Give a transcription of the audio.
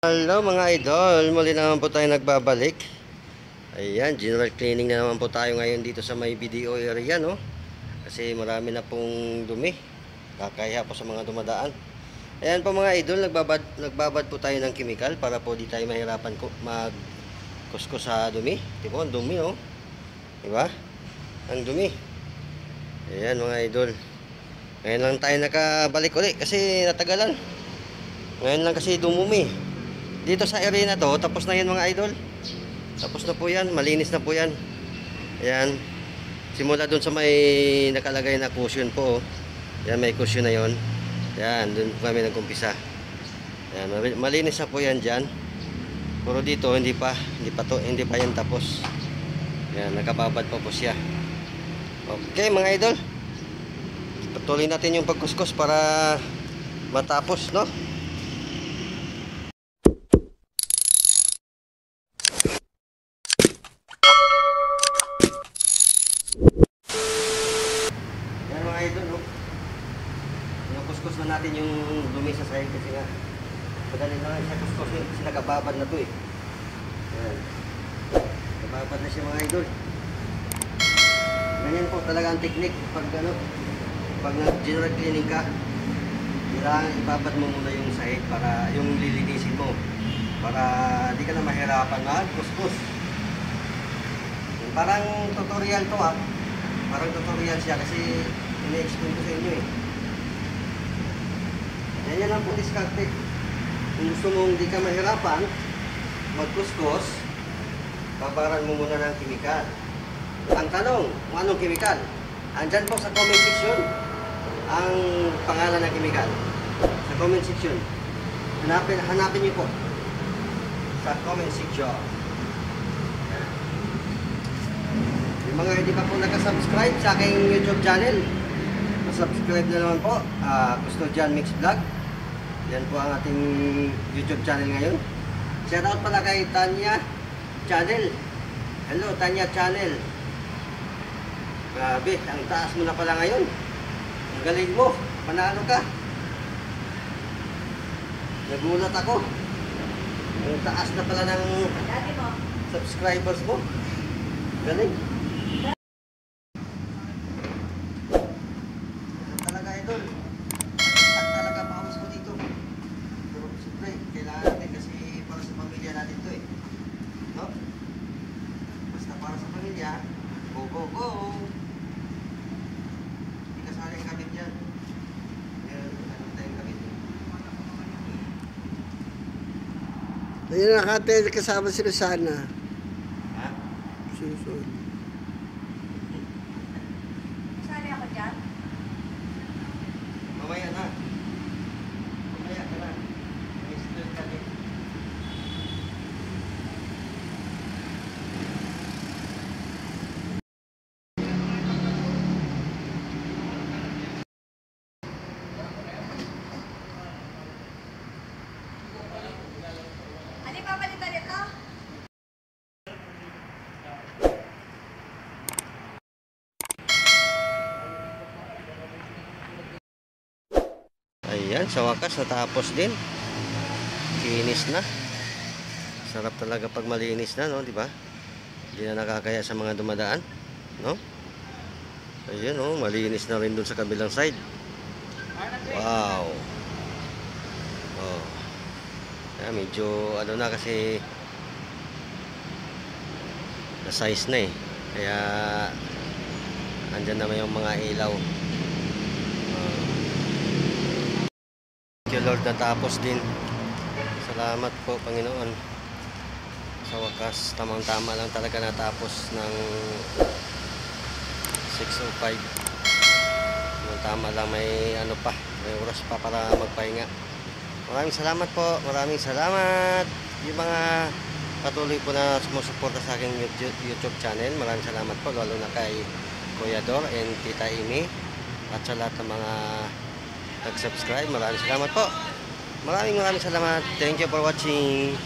Hello mga idol, muli naman po tayo nagbabalik. Ayan, general cleaning na naman po tayo ngayon dito sa may BDO area, no? Kasi marami na pong dumi. Kakaya po sa mga dumadaan. Ayan po mga idol, nagbabad po tayo ng chemical para po di tayo mahirapan mag-kuskus sa dumi. Diba, ang dumi, oh. Diba? Ang dumi. Ayan mga idol. Ngayon lang tayo nakabalik ulit kasi natagalan. Ngayon lang kasi dumumi. Dito sa area na to, tapos na yan mga idol. Tapos na po yan, malinis na po yan. Ayan. Simula dun sa may nakalagay na cushion po. Yan, may cushion na yon. Yan, dun po kami nag-umpisa. Yan, malinis na po yan dyan. Pero dito, hindi pa yan tapos. Yan, nakababad pa po siya. Okay mga idol. Patuloy natin yung pagkuskus para matapos, no? Kuskus na natin yung dumi sa sahig kasi nga madali na lang siya kuskus kasi nakababad na to eh. Ayan. Nakababad na siya mga idol. Ganyan po talaga ang technique pag general cleaning ka. Kailangan ibabad mo muna yung sahig para yung lilinisin mo para di ka na mahirapan na kuskus. Parang tutorial to ah. Parang tutorial siya kasi ina-explain ko sa inyo eh. Yan lang po diskarte. Kung gusto mong di ka mahirapan magkuskus, babaran mo muna ng chemical. Ang tanong, kung anong chemical? Andyan po sa comment section ang pangalan ng chemical. Sa comment section. Hanapin niyo po. Sa comment section. Yung mga hindi pa po naka-subscribe sa aking YouTube channel, subscribe na naman po. Custodian Mix Vlog. Yan po ang ating YouTube channel ngayon. Shout out pala kay Tanya Channel. Hello Tanya Channel. Grabe, ang taas mo na pala ngayon. Ang galing mo. Panalo ka. Nagulat ako. Ang taas na pala ng subscribers mo. Galing. Talaga idol. Talaga pawis mo dito. Pero siyempre, kailangan natin kasi para sa pamilya natin to eh. No? Basta para sa pamilya, go, go, go! Hindi kasali ang kabit dyan. Ano tayong kabit dyan? Ayun nakatay kasama si Rosana. Ha? Susunod. Sali ako dyan? Mamaya na. Mamaya ka na. May student ka din. Ano yung papalitan nito? Ayan, sa wakas natapos din. Kinis na. Sarap talaga pag malinis na, no, di ba? Hindi na nakakaya sa mga dumadaan, no? Ayun, oh, malinis na rin dun sa kabilang side. Wow. Oh. Kaya medyo ano na kasi na size na eh. Kaya andyan naman yung mga ilaw. Thank you Lord, natapos din. Salamat po Panginoon. Sa wakas, tamang-tama lang talaga natapos ng 6:05. Tama lang, may ano pa, may oras pa para magpahinga. Maraming salamat po, maraming salamat. Yung mga patuloy po na sumusuporta sa aking YouTube channel, maraming salamat po, lalo na kay Kuya Dor and Tita Amy at sa lahat ng mga nag-subscribe. Maraming salamat po. Maraming salamat. Thank you for watching.